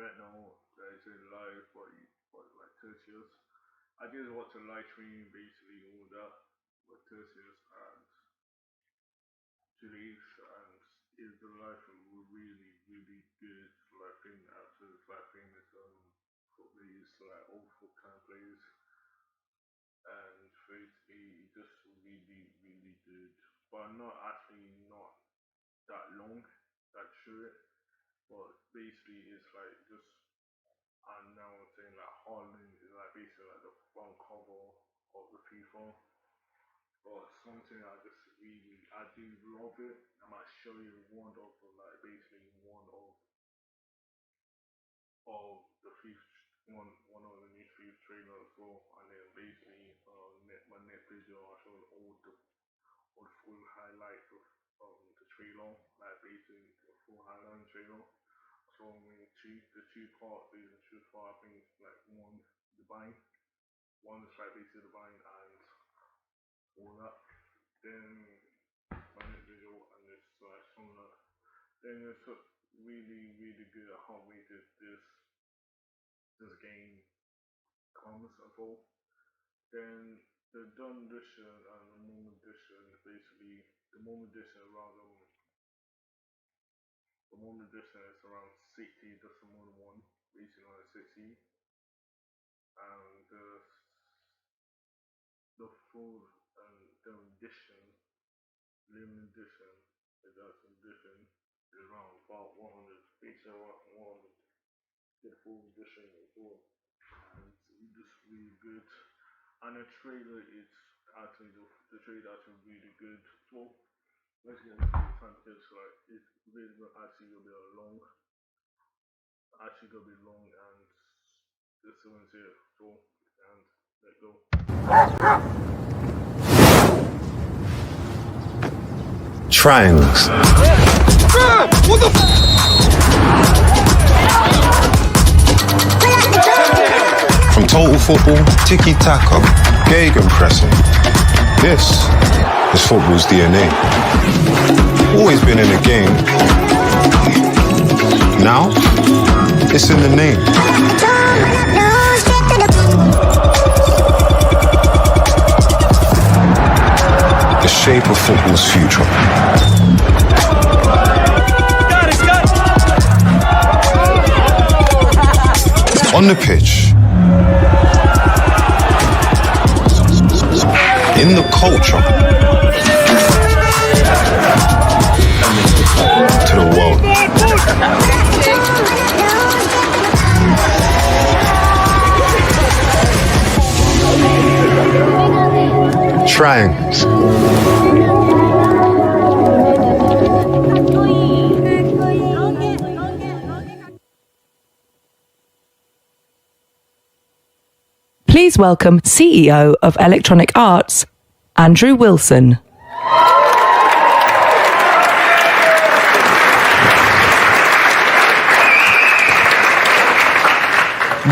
right now that is in live for like Tertius. I did watch a live stream basically all that with Tertius and Julius and is the live stream really good like thing after like famous for these like old folk kind of players and basically just really good. But not that long, that short. But basically it's like just and now I'm saying like Harlan is like basically like the front cover of the FIFA. But something I do love it. I might show you one of the FIFA one of the new FIFA trailer as well, and then basically my next video I show all the full highlights of the trailer, like basically the full highlight trailer. So I mean, the two parts, season two part, I think it's like one divine, one is like basically divine and all that. Then my next video and this like similar. Then it's really good. I can't wait till this game comes and all. Then the done edition and the moment edition, basically the moment edition is around 60, just the modern one, basically around 60. And the full the edition, limited edition, that's edition is around about 100, basically around 100. The full edition as well. And it's just really good. And the trailer is actually the trailer actually really good. So let's get into the time because like it's really actually gonna be long. And this one's here. So and let's go. Triangles. What the From total football, tiki-taka, gegenpressing. This is football's DNA. Always been in the game. Now, it's in the name. The shape of football's future. On the pitch. In the culture. To the world. Triangles. Please welcome CEO of Electronic Arts, Andrew Wilson.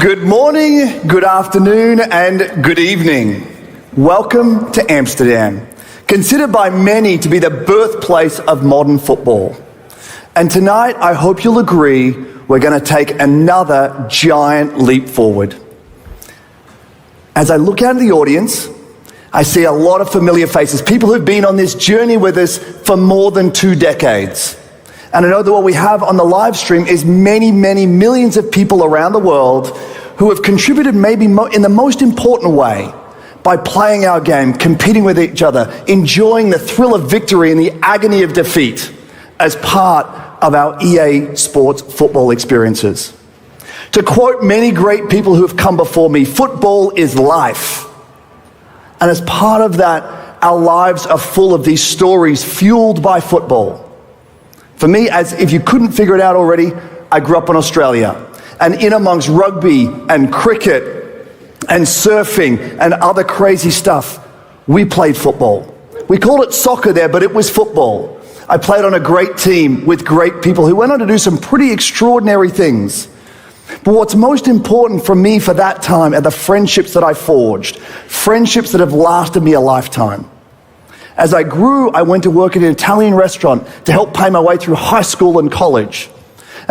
Good morning, good afternoon, and good evening. Welcome to Amsterdam, considered by many to be the birthplace of modern football. And tonight, I hope you'll agree, we're going to take another giant leap forward. As I look out at the audience, I see a lot of familiar faces, people who've been on this journey with us for more than 2 decades. And I know that what we have on the live stream is many millions of people around the world who have contributed maybe in the most important way by playing our game, competing with each other, enjoying the thrill of victory and the agony of defeat as part of our EA Sports football experiences. To quote many great people who have come before me, football is life. And as part of that, our lives are full of these stories fueled by football. For me, as if you couldn't figure it out already, I grew up in Australia. And in amongst rugby and cricket and surfing and other crazy stuff, we played football. We called it soccer there, but it was football. I played on a great team with great people who went on to do some pretty extraordinary things. But what's most important for me for that time are the friendships that I forged, friendships that have lasted me a lifetime. As I grew, I went to work at an Italian restaurant to help pay my way through high school and college.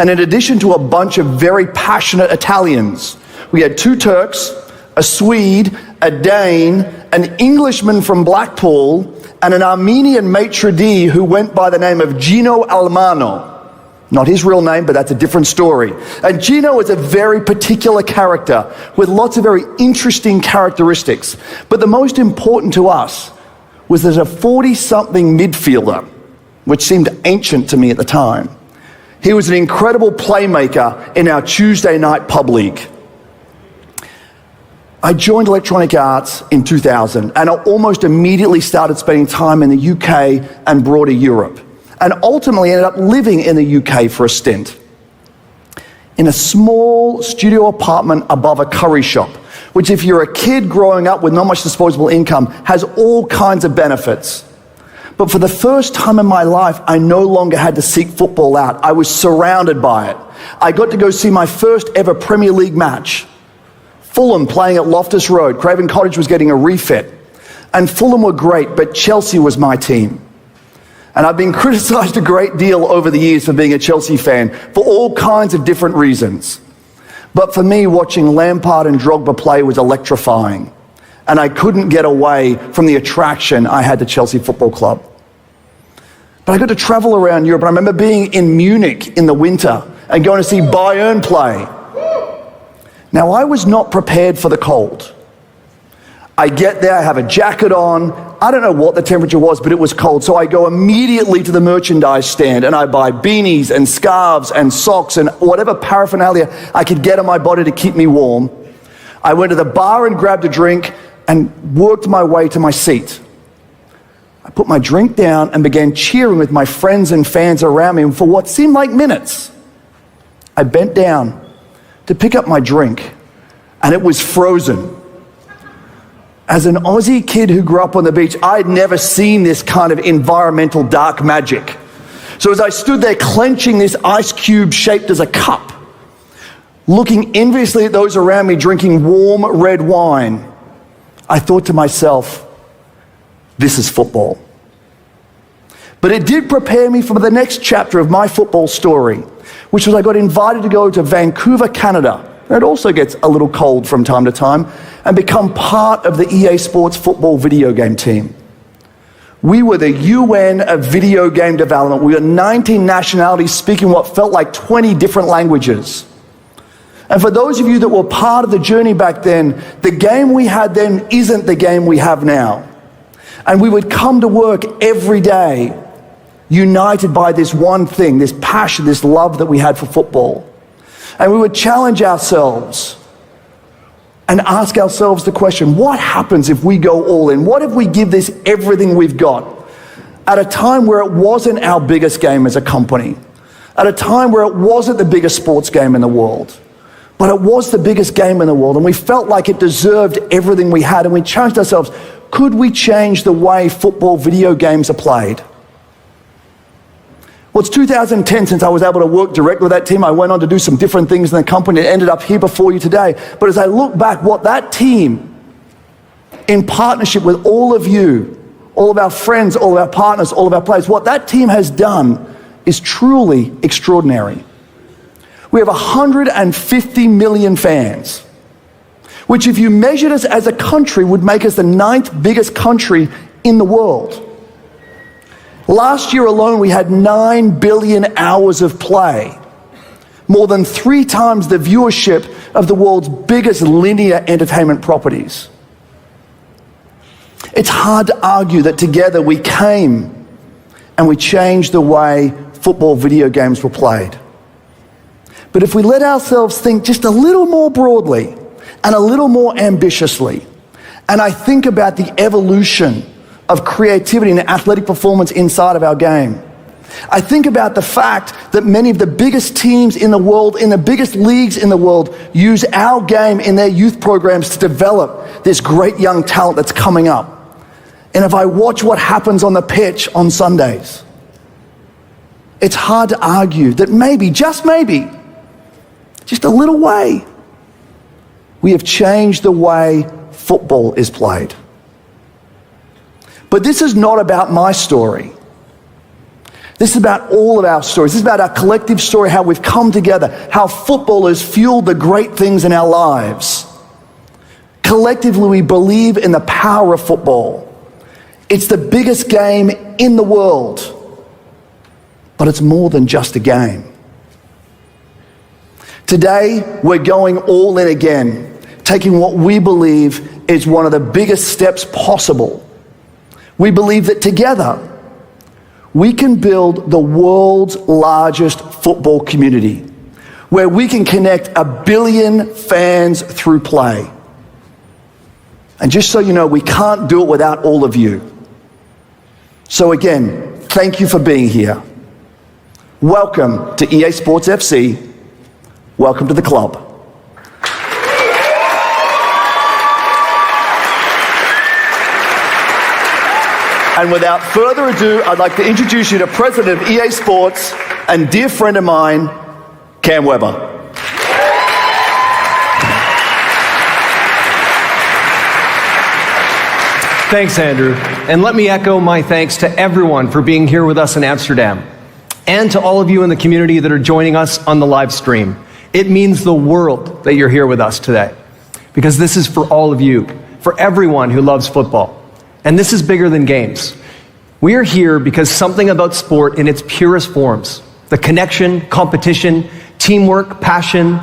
And in addition to a bunch of very passionate Italians, we had 2 Turks, a Swede, a Dane, an Englishman from Blackpool, and an Armenian maitre d' who went by the name of Gino Almano. Not his real name, but that's a different story. And Gino is a very particular character with lots of very interesting characteristics. But the most important to us was that a 40-something midfielder, which seemed ancient to me at the time, he was an incredible playmaker in our Tuesday night pub league. I joined Electronic Arts in 2000, and I almost immediately started spending time in the UK and broader Europe, and ultimately ended up living in the UK for a stint. In a small studio apartment above a curry shop, which if you're a kid growing up with not much disposable income, has all kinds of benefits. But for the first time in my life, I no longer had to seek football out. I was surrounded by it. I got to go see my first ever Premier League match. Fulham playing at Loftus Road. Craven Cottage was getting a refit. And Fulham were great, but Chelsea was my team. And I've been criticised a great deal over the years for being a Chelsea fan for all kinds of different reasons. But for me, watching Lampard and Drogba play was electrifying. And I couldn't get away from the attraction I had to Chelsea Football Club. But I got to travel around Europe, and I remember being in Munich in the winter and going to see Bayern play. Now, I was not prepared for the cold. I get there, I have a jacket on. I don't know what the temperature was, but it was cold. So I go immediately to the merchandise stand and I buy beanies and scarves and socks and whatever paraphernalia I could get on my body to keep me warm. I went to the bar and grabbed a drink and worked my way to my seat. I put my drink down and began cheering with my friends and fans around me, and for what seemed like minutes, I bent down to pick up my drink, and it was frozen. As an Aussie kid who grew up on the beach, I'd never seen this kind of environmental dark magic. So as I stood there clenching this ice cube shaped as a cup, looking enviously at those around me drinking warm red wine, I thought to myself, this is football. But it did prepare me for the next chapter of my football story, which was I got invited to go to Vancouver, Canada, where it also gets a little cold from time to time, and become part of the EA Sports football video game team. We were the UN of video game development. We were 19 nationalities speaking what felt like 20 different languages. And for those of you that were part of the journey back then, the game we had then isn't the game we have now. And we would come to work every day united by this one thing, this passion, this love that we had for football. And we would challenge ourselves and ask ourselves the question, what happens if we go all in? What if we give this everything we've got at a time where it wasn't our biggest game as a company, at a time where it wasn't the biggest sports game in the world, but it was the biggest game in the world, and we felt like it deserved everything we had, and we challenged ourselves, could we change the way football video games are played? Well, it's 2010 since I was able to work directly with that team. I went on to do some different things in the company and ended up here before you today. But as I look back, what that team, in partnership with all of you, all of our friends, all of our partners, all of our players, what that team has done is truly extraordinary. We have 150 million fans, which if you measured us as a country would make us the 9th biggest country in the world. Last year alone, we had 9 billion hours of play, more than 3 times the viewership of the world's biggest linear entertainment properties. It's hard to argue that together we came and we changed the way football video games were played. But if we let ourselves think just a little more broadly and a little more ambitiously, and I think about the evolution of creativity and athletic performance inside of our game, I think about the fact that many of the biggest teams in the world, in the biggest leagues in the world, use our game in their youth programs to develop this great young talent that's coming up. And if I watch what happens on the pitch on Sundays, it's hard to argue that maybe, just maybe, just a little way, we have changed the way football is played. But this is not about my story. This is about all of our stories. This is about our collective story, how we've come together, how football has fueled the great things in our lives. Collectively, we believe in the power of football. It's the biggest game in the world, but it's more than just a game. Today, we're going all in again, taking what we believe is one of the biggest steps possible. We believe that together, we can build the world's largest football community, where we can connect 1 billion fans through play. And just so you know, we can't do it without all of you. So again, thank you for being here. Welcome to EA Sports FC. Welcome to the club. And without further ado, I'd like to introduce you to President of EA Sports and dear friend of mine, Cam Webber. Thanks, Andrew. And let me echo my thanks to everyone for being here with us in Amsterdam, and to all of you in the community that are joining us on the live stream. It means the world that you're here with us today, because this is for all of you, for everyone who loves football. And this is bigger than games. We are here because something about sport in its purest forms, the connection, competition, teamwork, passion,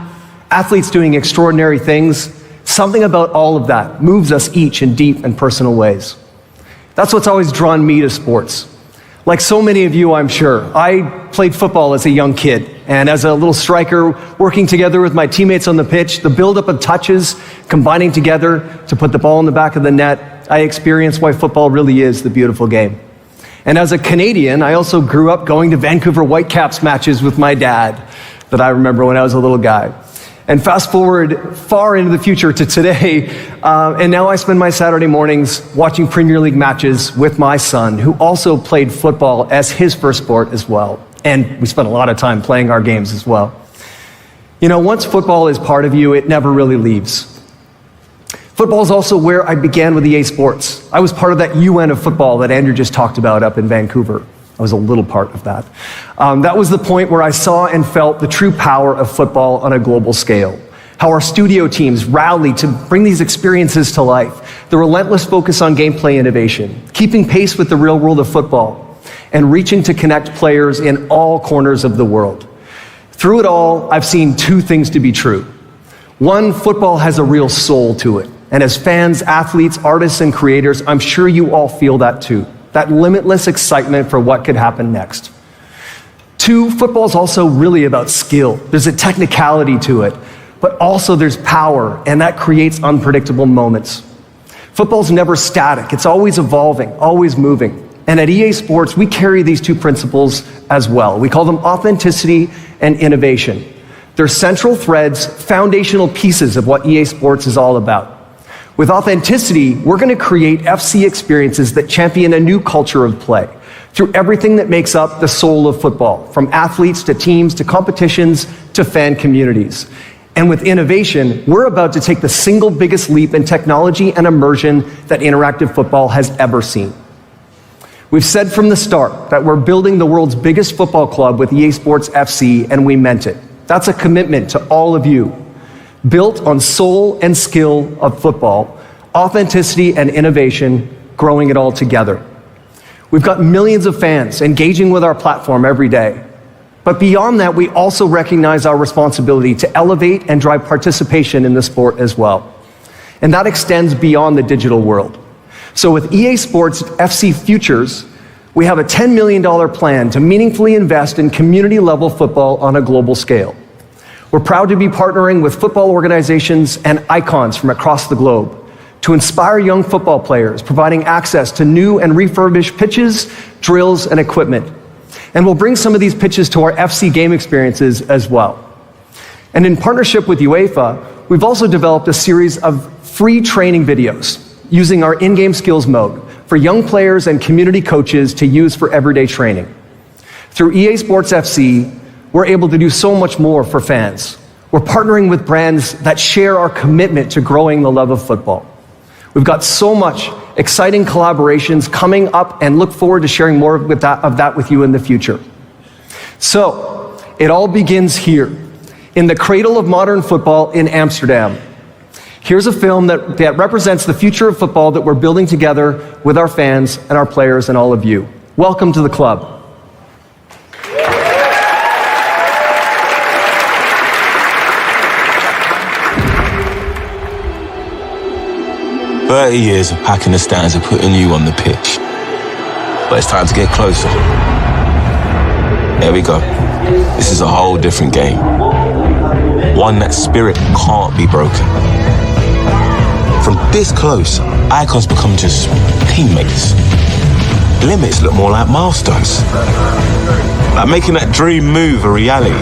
athletes doing extraordinary things, something about all of that moves us each in deep and personal ways. That's what's always drawn me to sports. Like so many of you, I'm sure, I played football as a young kid, and as a little striker, working together with my teammates on the pitch, the buildup of touches, combining together to put the ball in the back of the net, I experienced why football really is the beautiful game. And as a Canadian, I also grew up going to Vancouver Whitecaps matches with my dad that I remember when I was a little guy. And fast forward far into the future to today, and now I spend my Saturday mornings watching Premier League matches with my son, who also played football as his first sport as well. And we spent a lot of time playing our games as well. You know, once football is part of you, it never really leaves. Football is also where I began with EA Sports. I was part of that UN of football that Andrew just talked about up in Vancouver. I was a little part of that. That was the point where I saw and felt the true power of football on a global scale. How our studio teams rallied to bring these experiences to life. The relentless focus on gameplay innovation, keeping pace with the real world of football, and reaching to connect players in all corners of the world. Through it all, I've seen two things to be true. One, football has a real soul to it. And as fans, athletes, artists, and creators, I'm sure you all feel that too. That limitless excitement for what could happen next. Two, football is also really about skill. There's a technicality to it, but also there's power, and that creates unpredictable moments. Football's never static. It's always evolving, always moving. And at EA Sports, we carry these two principles as well. We call them authenticity and innovation. They're central threads, foundational pieces of what EA Sports is all about. With authenticity, we're going to create FC experiences that champion a new culture of play through everything that makes up the soul of football, from athletes to teams to competitions to fan communities. And with innovation, we're about to take the single biggest leap in technology and immersion that interactive football has ever seen. We've said from the start that we're building the world's biggest football club with EA Sports FC, and we meant it. That's a commitment to all of you. Built on soul and skill of football, authenticity and innovation, growing it all together. We've got millions of fans engaging with our platform every day. But beyond that, we also recognize our responsibility to elevate and drive participation in the sport as well. And that extends beyond the digital world. So with EA Sports FC Futures, we have a $10 million plan to meaningfully invest in community-level football on a global scale. We're proud to be partnering with football organizations and icons from across the globe to inspire young football players, providing access to new and refurbished pitches, drills, and equipment. And we'll bring some of these pitches to our FC game experiences as well. And in partnership with UEFA, we've also developed a series of free training videos using our in-game skills mode for young players and community coaches to use for everyday training. Through EA Sports FC, we're able to do so much more for fans. We're partnering with brands that share our commitment to growing the love of football. We've got so much exciting collaborations coming up and look forward to sharing more of that with you in the future. So, it all begins here, in the cradle of modern football in Amsterdam. Here's a film that represents the future of football that we're building together with our fans and our players and all of you. Welcome to the club. 30 years of packing the stands and putting you on the pitch. But it's time to get closer. There we go. This is a whole different game. One that spirit can't be broken. From this close, icons become just teammates. Limits look more like milestones. Like making that dream move a reality.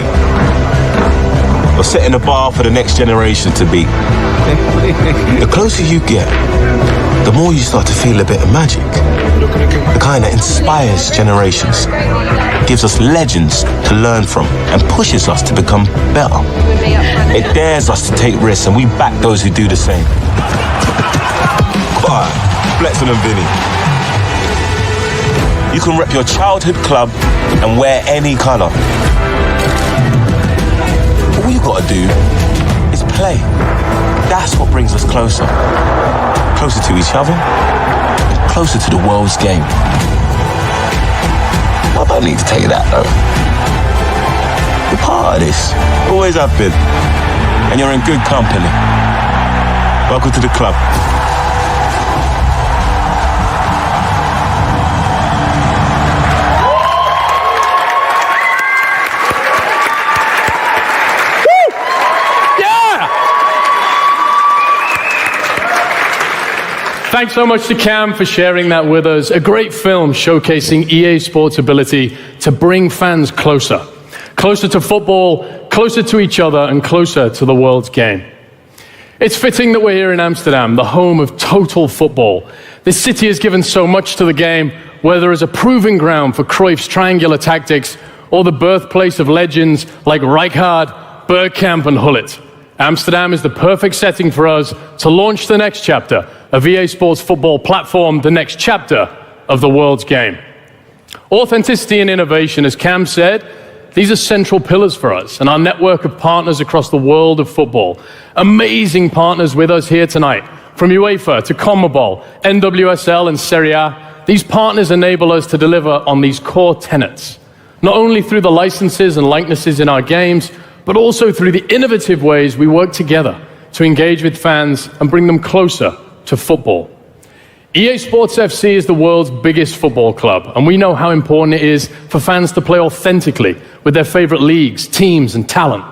Or setting the bar for the next generation to beat. The closer you get, the more you start to feel a bit of magic. The kind that inspires generations, gives us legends to learn from, and pushes us to become better. It dares us to take risks, and we back those who do the same. But, Bletson and Vinny, you can rep your childhood club and wear any colour. All you gotta do is play. That's what brings us closer. Closer to each other, and closer to the world's game. I don't need to tell you that, though. You're part of this. Always have been. And you're in good company. Welcome to the club. Thanks so much to Cam for sharing that with us. A great film showcasing EA Sports' ability to bring fans closer. Closer to football, closer to each other, and closer to the world's game. It's fitting that we're here in Amsterdam, the home of total football. This city has given so much to the game, whether as a proving ground for Cruyff's triangular tactics or the birthplace of legends like Rijkaard, Bergkamp, and Gullit. Amsterdam is the perfect setting for us to launch the next chapter of EA Sports football platform, the next chapter of the world's game. Authenticity and innovation, as Cam said, these are central pillars for us and our network of partners across the world of football. Amazing partners with us here tonight, from UEFA to CONMEBOL, NWSL and Serie A. These partners enable us to deliver on these core tenets, not only through the licenses and likenesses in our games, but also through the innovative ways we work together to engage with fans and bring them closer to football. EA Sports FC is the world's biggest football club, and we know how important it is for fans to play authentically with their favorite leagues, teams, and talent.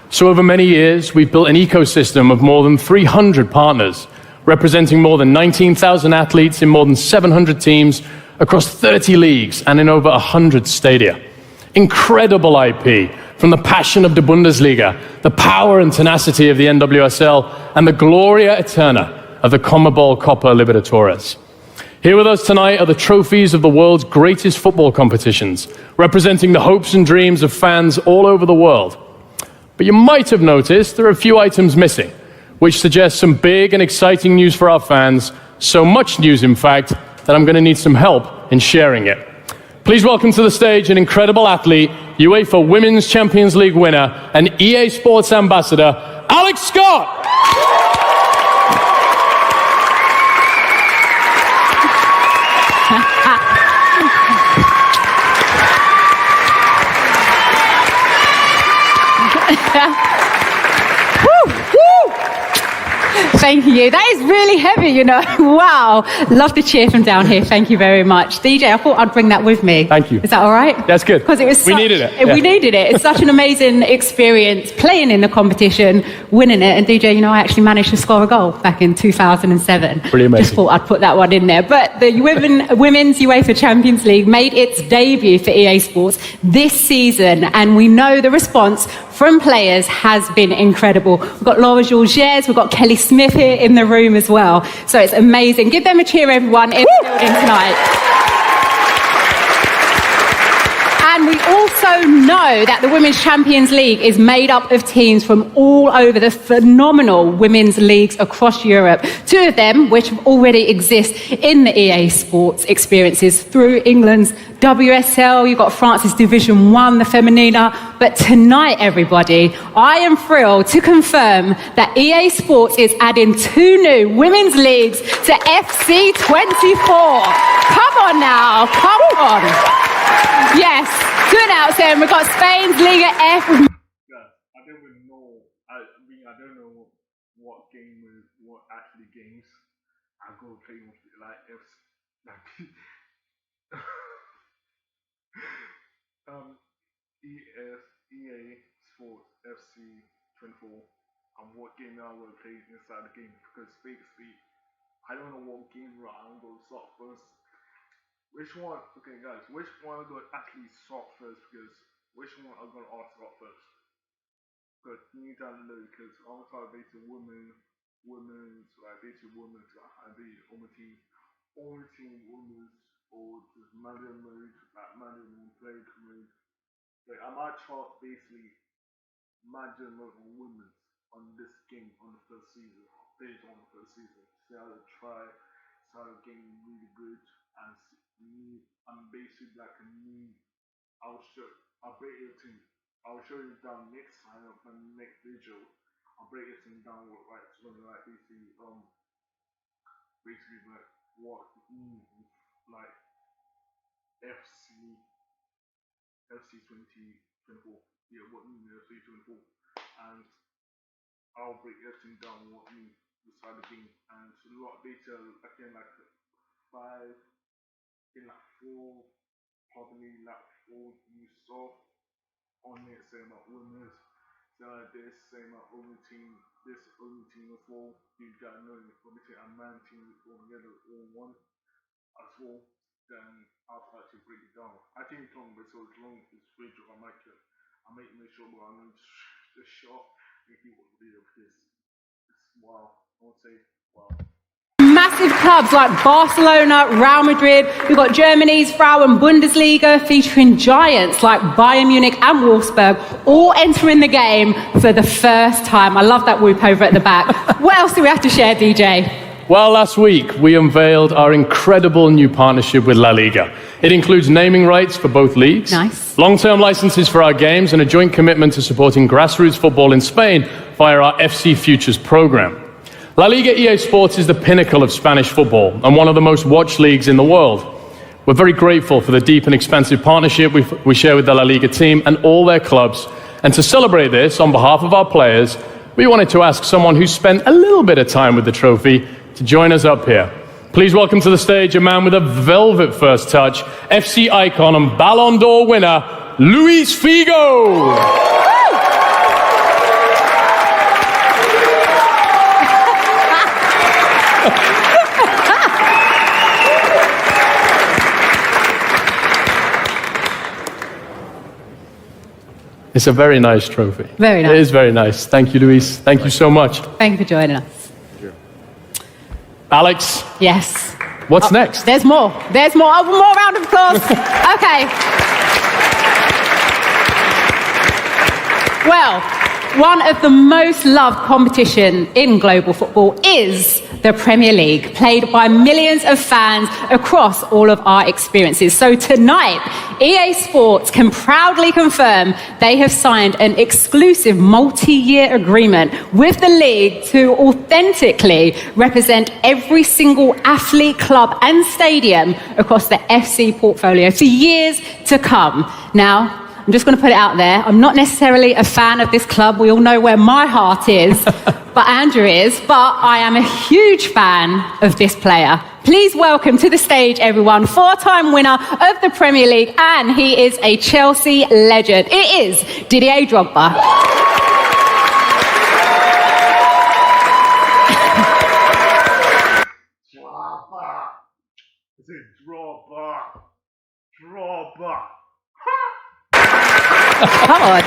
So over many years, we've built an ecosystem of more than 300 partners, representing more than 19,000 athletes in more than 700 teams across 30 leagues and in over 100 stadia. Incredible IP, from the passion of the Bundesliga, the power and tenacity of the NWSL, and the Gloria Eterna of the CONMEBOL Copa Libertadores. Here with us tonight are the trophies of the world's greatest football competitions, representing the hopes and dreams of fans all over the world. But you might have noticed there are a few items missing, which suggests some big and exciting news for our fans, so much news, in fact, that I'm going to need some help in sharing it. Please welcome to the stage an incredible athlete, UEFA Women's Champions League winner, and EA Sports ambassador, Alex Scott! Thank you. That is really heavy, you know. Wow. Love the cheer from down here. Thank you very much. DJ, I thought I'd bring that with me. Thank you. Is that all right? That's good. Because it was we needed it. We needed it. It's such an amazing experience playing in the competition, winning it. And DJ, you know, I actually managed to score a goal back in 2007. Pretty amazing. Just thought I'd put that one in there. But the Women's UEFA Champions League made its debut for EA Sports this season. And we know the response from players has been incredible. We've got Laura Georges, we've got Kelly Smith here in the room as well. So it's amazing. Give them a cheer, everyone, in the building tonight. And we also know that the Women's Champions League is made up of teams from all over the phenomenal women's leagues across Europe. Two of them, which already exist in the EA Sports experiences through England's WSL. You've got France's Division 1, the Femenina. But tonight, everybody, I am thrilled to confirm that EA Sports is adding 2 new women's leagues to FC24. Come on now, come on. Yes, to announce them, we've got Spain's Liga F. Yeah, I don't even know. I don't know what games I go play with like EA Sports FC 24 and what game I will play inside the game because basically I don't know what game I'm going to start first. Which one? Okay, guys, which one I'm going to actually start first because which one I'm going to start first? Because you need to know because I'm trying to base the women's like basically women's and the only team women's or just manual mode like manual play mode. Like I might try basically manual mode on women's on this game on the first season, based on the first season. See how they try, see how the game really good and I'm basically like a new. I'll break your team. I'll show you down next time on the next video. I'll break your team down with like something like basically like what like FC 2024. Yeah, what FC 24 and I'll break everything down what you decide the game and it's a lot of detail again like 5 in like 4 probably like 4 new stuff on it saying about winners this saying about only team as well you gotta know obviously a man team all together all one as well then I'll start to break it down. I think it's long but so it's long it's video I make sure but I'm going to shot make you want to video because it's wow I would say wow. Massive clubs like Barcelona, Real Madrid. We've got Germany's Frauen Bundesliga featuring giants like Bayern Munich and Wolfsburg all entering the game for the first time. I love that whoop over at the back. What else do we have to share, DJ? Well, last week we unveiled our incredible new partnership with La Liga. It includes naming rights for both leagues, nice, long-term licenses for our games, and a joint commitment to supporting grassroots football in Spain via our FC Futures program. La Liga EA Sports is the pinnacle of Spanish football and one of the most watched leagues in the world. We're very grateful for the deep and expansive partnership we share with the La Liga team and all their clubs. And to celebrate this, on behalf of our players, we wanted to ask someone who spent a little bit of time with the trophy to join us up here. Please welcome to the stage a man with a velvet first touch, FC icon and Ballon d'Or winner, Luis Figo. It's a very nice trophy. Very nice. It is very nice. Thank you, Luis. Thank you so much. Thank you for joining us. Alex. Yes. What's next? There's more. There's more. Oh, more round of applause. Okay. Well, one of the most loved competition in global football is the Premier League, played by millions of fans across all of our experiences. So tonight, EA Sports can proudly confirm they have signed an exclusive multi-year agreement with the league to authentically represent every single athlete, club and stadium across the FC portfolio for years to come. Now, I'm just going to put it out there. I'm not necessarily a fan of this club. We all know where my heart is, but Andrew is. But I am a huge fan of this player. Please welcome to the stage, everyone, 4-time winner of the Premier League, and he is a Chelsea legend. It is Didier Drogba. Drogba. Come on.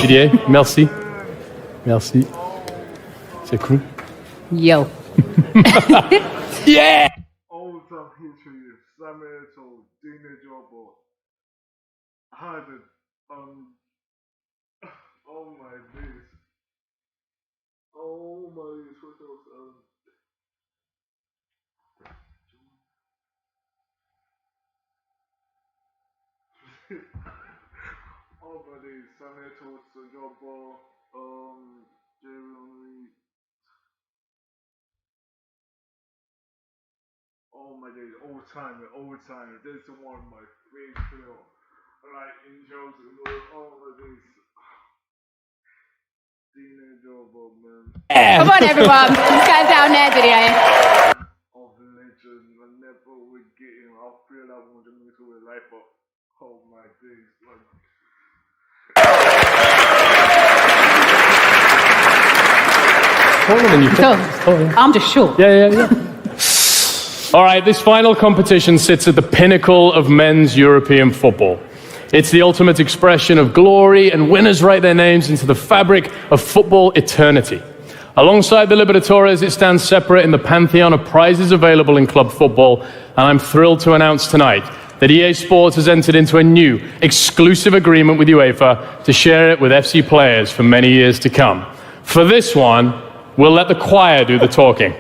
Didier, merci. Merci. C'est cool. Yo. Yeah! All-time history of Samuel Eto'o, Dina Jobo, Harden, oh my days. Oh my days, what else? Oh my days, Samuel Eto'o, Jobo, Jeremy. Oh my days, all time. This is one of my favorite films. Like in Joseph, oh my days. Dina Jobo, man. Come on, everyone. Let's get down there, Didier. Of legend, I never would get him. I feel like I want to move to his life, but oh my days, man. Taller than you think. I'm just short. Yeah. All right, this final competition sits at the pinnacle of men's European football. It's the ultimate expression of glory, and winners write their names into the fabric of football eternity. Alongside the Libertadores, it stands separate in the pantheon of prizes available in club football, and I'm thrilled to announce tonight that EA Sports has entered into a new, exclusive agreement with UEFA to share it with FC players for many years to come. For this one, we'll let the choir do the talking.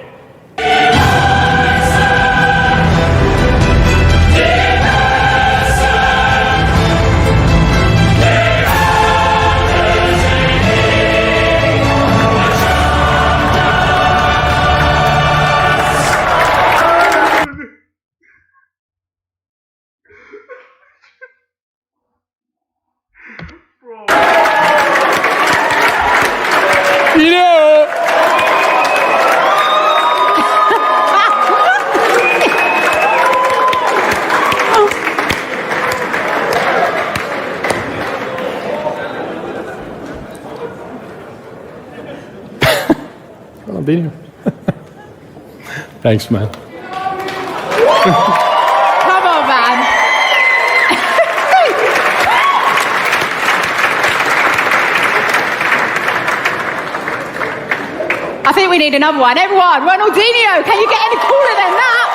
Thanks, man. Come on, man. I think we need another one. Everyone, Ronaldinho, can you get any cooler than that?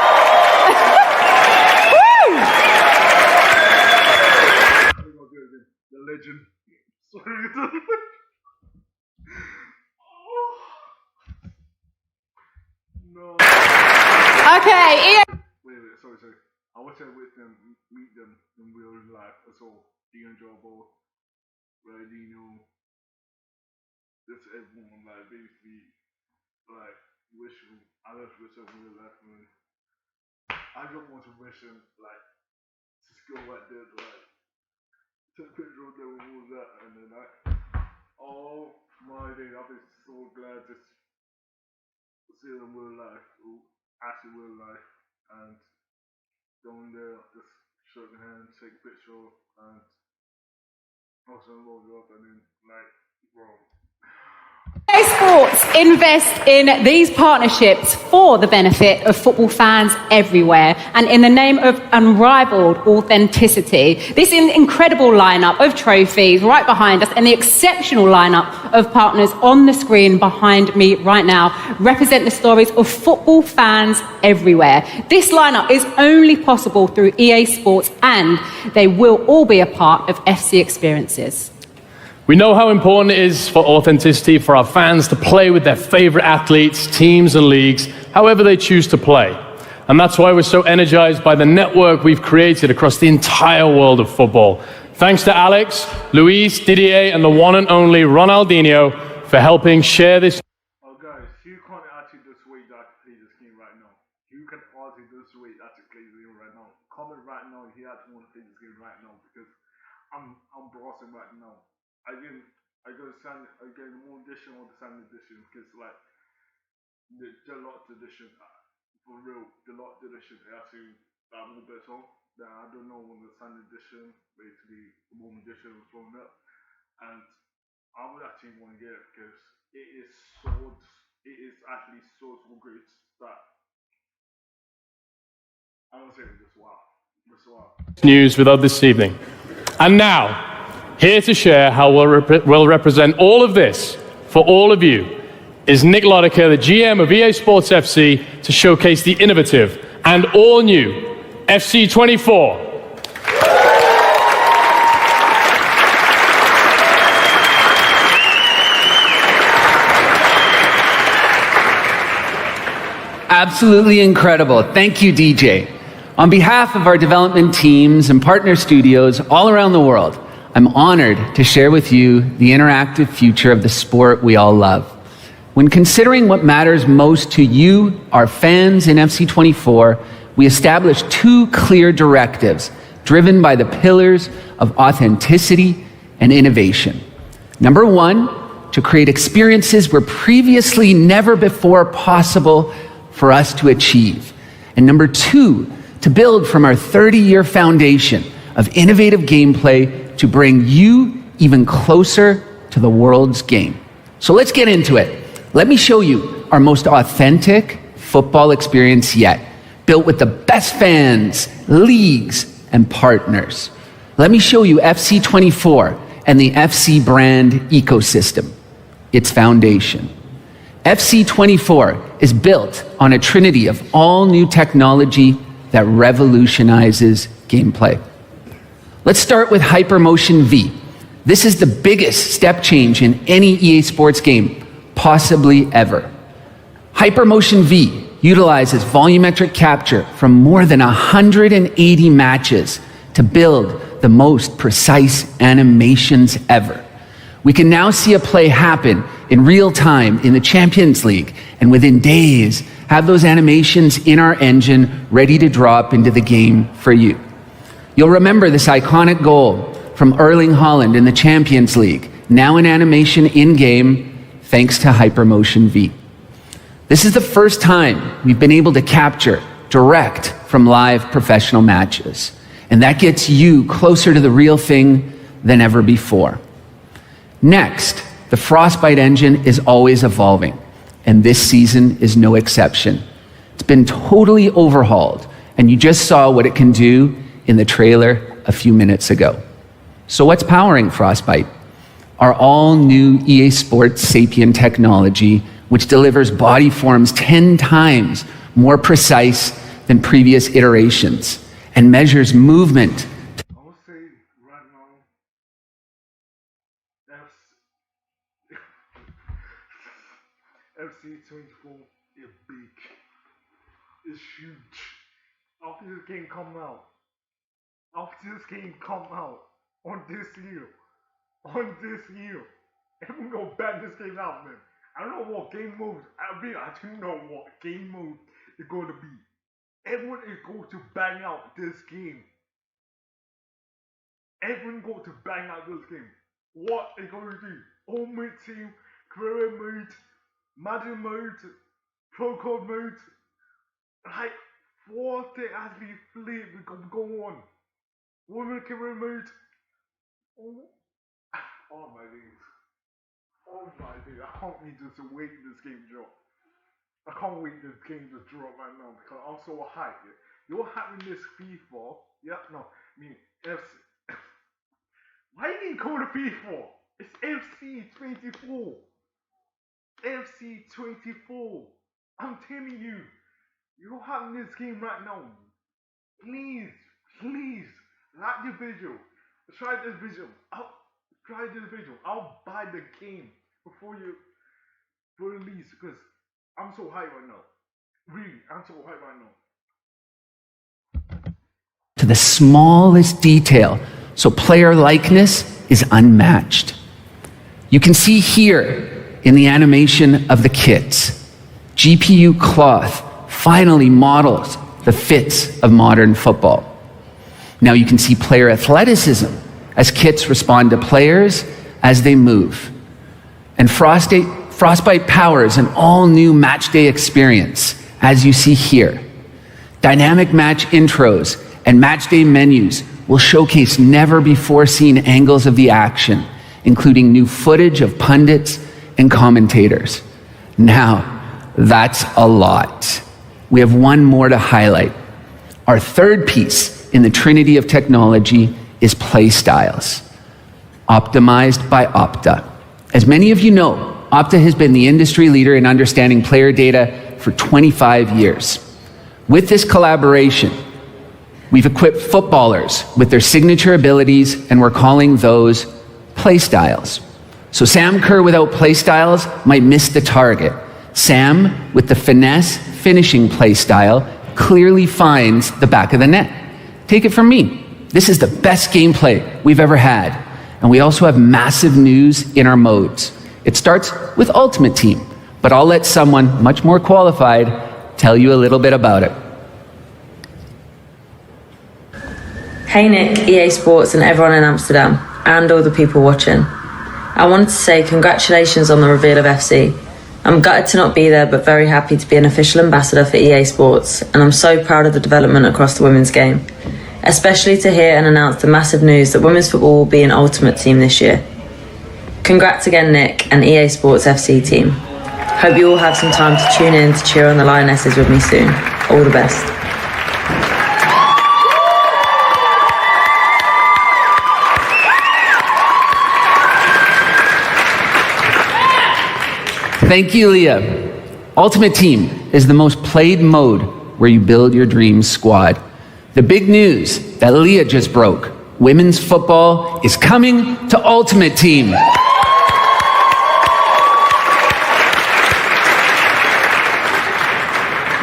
Woo! The legend. Sorry. No. Okay, Ian. Wait, sorry. I wish I would meet them in real life as well. Dina Jobo, Ronaldinho, just everyone, like, basically, like, I just wish them in real life, man. I just want to wish them, like, just go right there, like, take a picture of them and all that, and then, like, oh my day, I'll be so glad to see them in real life, actually real life, and go in there, just shake hands, take a picture, and also load it up, and then, like, bro. EA Sports invest in these partnerships for the benefit of football fans everywhere and in the name of unrivaled authenticity. This incredible lineup of trophies right behind us and the exceptional lineup of partners on the screen behind me right now represent the stories of football fans everywhere. This lineup is only possible through EA Sports, and they will all be a part of FC experiences. We know how important it is for authenticity for our fans to play with their favorite athletes, teams, and leagues, however they choose to play. And that's why we're so energized by the network we've created across the entire world of football. Thanks to Alex, Luis, Didier, and the one and only Ronaldinho for helping share this. Oh, guys, you can't actually just wait that to play this game right now. You can actually just wait that to play this game right now. Comment right now if you actually want to play this game right now, because I'm browsing right now. I get more edition or the standard edition, because like the deluxe edition, for real, deluxe edition is actually more better than, I don't know, when the standard edition, basically the warm edition was thrown up, and I would actually want to get it because it is actually so great that I want to say just wow. News with us this evening. And now, here to share how we'll represent all of this for all of you, is Nick Lodeker, the GM of EA Sports FC, to showcase the innovative and all-new FC24. Absolutely incredible. Thank you, DJ. On behalf of our development teams and partner studios all around the world, I'm honored to share with you the interactive future of the sport we all love. When considering what matters most to you, our fans in FC24, we established two clear directives driven by the pillars of authenticity and innovation. Number one, to create experiences where previously never before possible for us to achieve. And number two, to build from our 30-year foundation of innovative gameplay to bring you even closer to the world's game. So let's get into it. Let me show you our most authentic football experience yet, built with the best fans, leagues, and partners. Let me show you FC24 and the FC brand ecosystem, its foundation. FC24 is built on a trinity of all new technology that revolutionizes gameplay. Let's start with Hypermotion V. This is the biggest step change in any EA Sports game, possibly ever. Hypermotion V utilizes volumetric capture from more than 180 matches to build the most precise animations ever. We can now see a play happen in real time in the Champions League, and within days, have those animations in our engine ready to drop into the game for you. You'll remember this iconic goal from Erling Haaland in the Champions League, now in animation in-game, thanks to Hypermotion V. This is the first time we've been able to capture direct from live professional matches, and that gets you closer to the real thing than ever before. Next, the Frostbite engine is always evolving, and this season is no exception. It's been totally overhauled, and you just saw what it can do in the trailer a few minutes ago. So what's powering Frostbite? Our all-new EA Sports Sapien technology, which delivers body forms 10 times more precise than previous iterations, and measures movement. I would say right now, FC24 is big. It's huge. After this game come out, on this year, everyone gonna ban this game out, man. I don't know what game mode. I don't know what game mode it's going to be. Everyone is going to bang out this game. Everyone going to bang out this game. What are you going to do? Ultimate Team, Career Mode, Madden Mode, Pro Code Mode. Like, what they actually flip we can go on. Women Career Mode. Oh my days. Oh my days. I can't wait to wait for this game to drop. I can't wait for this game to drop right now because I'm so hyped. You're having this FIFA. Yeah, no. I mean, FC. Why do you call it FIFA? It's FC24. FC24. I'm telling you. You're having this game right now. Please, like the video. Try this video. I'll buy the game before you release because I'm so hyped right now. Really, I'm so hyped right now. To the smallest detail, so player likeness is unmatched. You can see here in the animation of the kits, GPU cloth finally models the fits of modern football. Now you can see player athleticism as kits respond to players as they move. And Frostbite powers an all-new matchday experience, as you see here. Dynamic match intros and matchday menus will showcase never-before-seen angles of the action, including new footage of pundits and commentators. Now, that's a lot. We have one more to highlight. Our third piece in the trinity of technology is play styles, optimized by Opta. As many of you know, Opta has been the industry leader in understanding player data for 25 years. With this collaboration, we've equipped footballers with their signature abilities, and we're calling those play styles. So Sam Kerr without play styles might miss the target. Sam, with the finesse finishing play style, clearly finds the back of the net. Take it from me. This is the best gameplay we've ever had. And we also have massive news in our modes. It starts with Ultimate Team, but I'll let someone much more qualified tell you a little bit about it. Hey Nick, EA Sports and everyone in Amsterdam, and all the people watching. I wanted to say congratulations on the reveal of FC. I'm gutted to not be there, but very happy to be an official ambassador for EA Sports, and I'm so proud of the development across the women's game, especially to hear and announce the massive news that women's football will be an Ultimate Team this year. Congrats again, Nick, and EA Sports FC team. Hope you all have some time to tune in to cheer on the Lionesses with me soon. All the best. Thank you, Leah. Ultimate Team is the most played mode where you build your dream squad. The big news that Leah just broke: women's football is coming to Ultimate Team.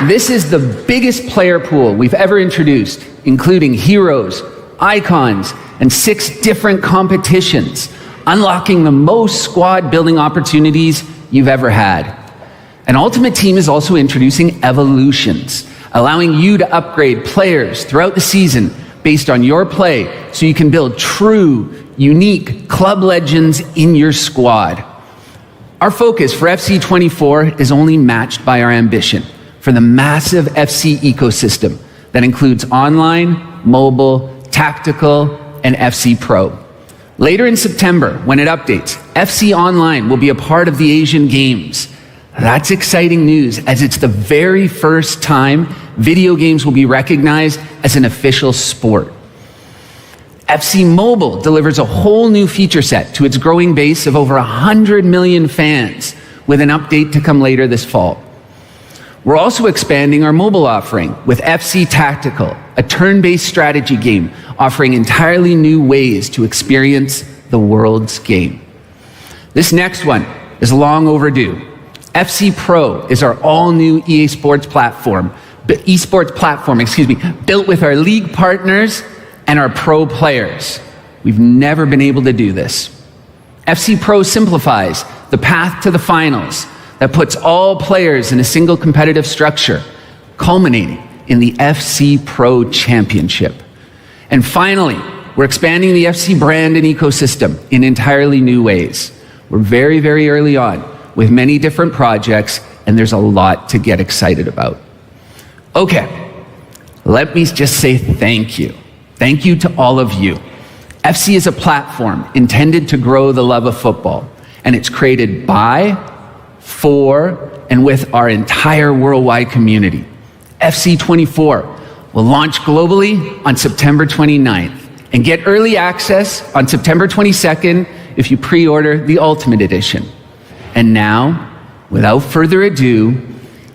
This is the biggest player pool we've ever introduced, including heroes, icons, and 6 different competitions, unlocking the most squad building opportunities you've ever had. And Ultimate Team is also introducing evolutions, allowing you to upgrade players throughout the season based on your play, so you can build true, unique club legends in your squad. Our focus for FC24 is only matched by our ambition for the massive FC ecosystem that includes online, mobile, tactical, and FC Pro. Later in September, when it updates, FC Online will be a part of the Asian Games. That's exciting news, as it's the very first time video games will be recognized as an official sport. FC Mobile delivers a whole new feature set to its growing base of over 100 million fans, with an update to come later this fall. We're also expanding our mobile offering with FC Tactical, a turn-based strategy game offering entirely new ways to experience the world's game. This next one is long overdue. FC Pro is our all-new esports platform, built with our league partners and our pro players. We've never been able to do this. FC Pro simplifies the path to the finals that puts all players in a single competitive structure, culminating in the FC Pro Championship. And finally, we're expanding the FC brand and ecosystem in entirely new ways. We're very, very early on with many different projects, and there's a lot to get excited about. Okay, let me just say thank you. Thank you to all of you. FC is a platform intended to grow the love of football, and it's created by, for, and with our entire worldwide community. FC24 will launch globally on September 29th and get early access on September 22nd if you pre-order the Ultimate Edition. And now, without further ado,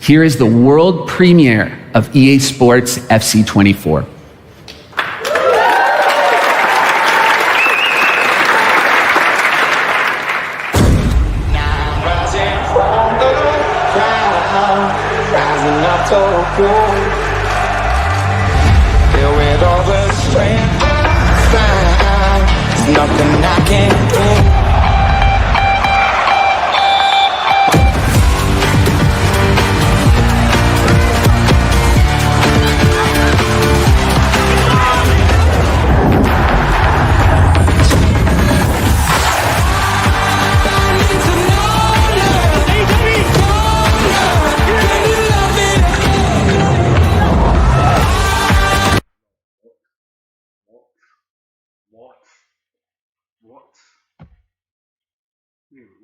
here is the world premiere of EA Sports FC24. Nothing I can't do.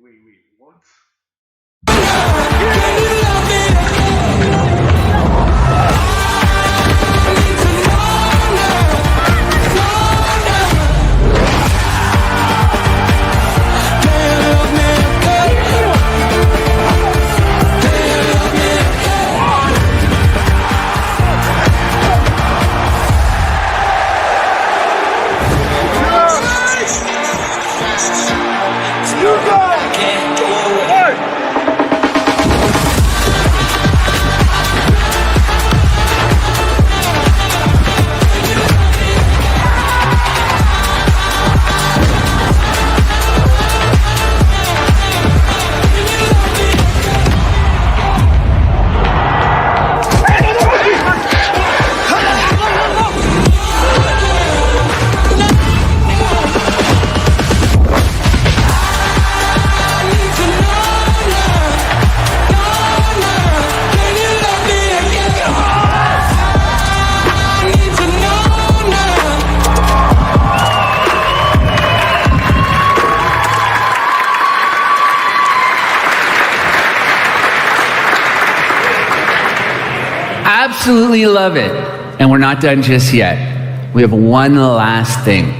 Wait, what? absolutely love it. And we're not done just yet. We have one last thing.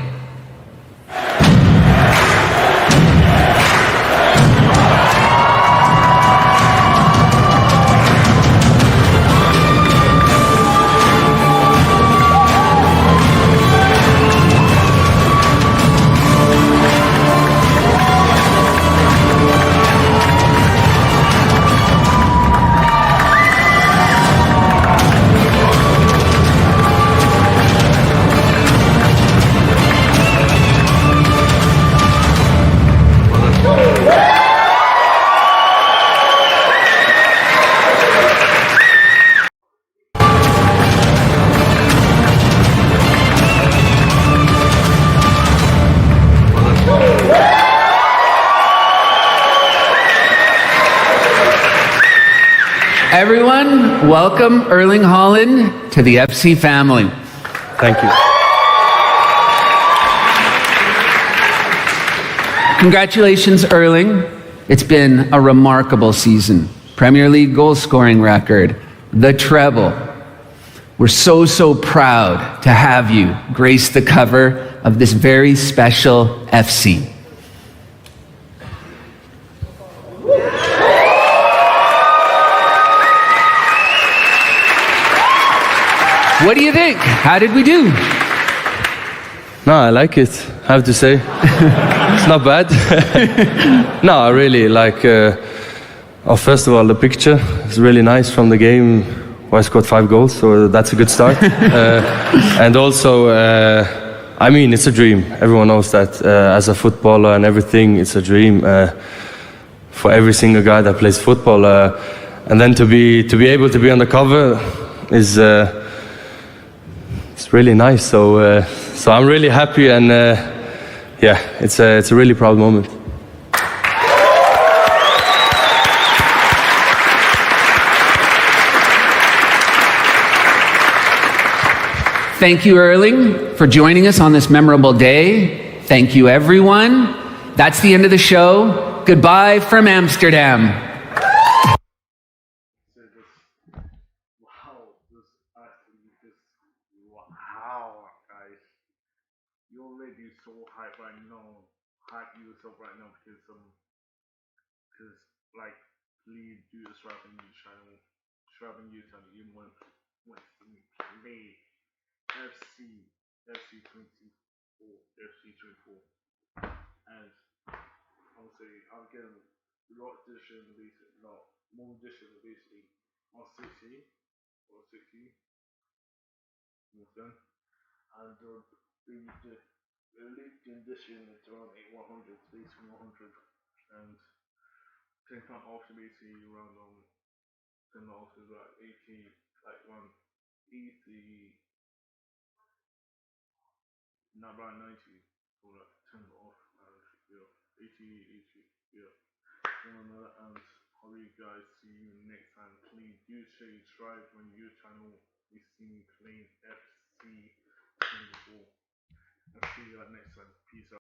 Everyone, welcome Erling Haaland to the FC family. Thank you. Congratulations, Erling. It's been a remarkable season. Premier League goal scoring record, the treble. We're so proud to have you grace the cover of this very special FC. What do you think? How did we do? No, I like it, I have to say. It's not bad. No, I really like, first of all, the picture is really nice from the game where I scored 5 goals, so that's a good start. And also, I mean, it's a dream. Everyone knows that. As a footballer and everything, it's a dream for every single guy that plays football. And then to be able to be on the cover is... it's really nice, so I'm really happy, and yeah, it's a really proud moment. Thank you, Erling, for joining us on this memorable day. Thank you, everyone. That's the end of the show. Goodbye from Amsterdam. Wow, guys. You're already so hype right now. Hype yourself right now because like please do the Shraven News channel. Shraven News channel you want to play FC 24 and I'll say I'll get a lot edition basically not more edition basically on 60 or 60 okay? And the league condition is around 100, basically 100, and 10 pound after basically around 10 after like 80, like around 80, not around 90, or like 10 off, and yeah, 80, yeah. And how you guys see you next time. Please do share, subscribe on your channel. We see me playing FC 24. I'll see you next time. Peace out.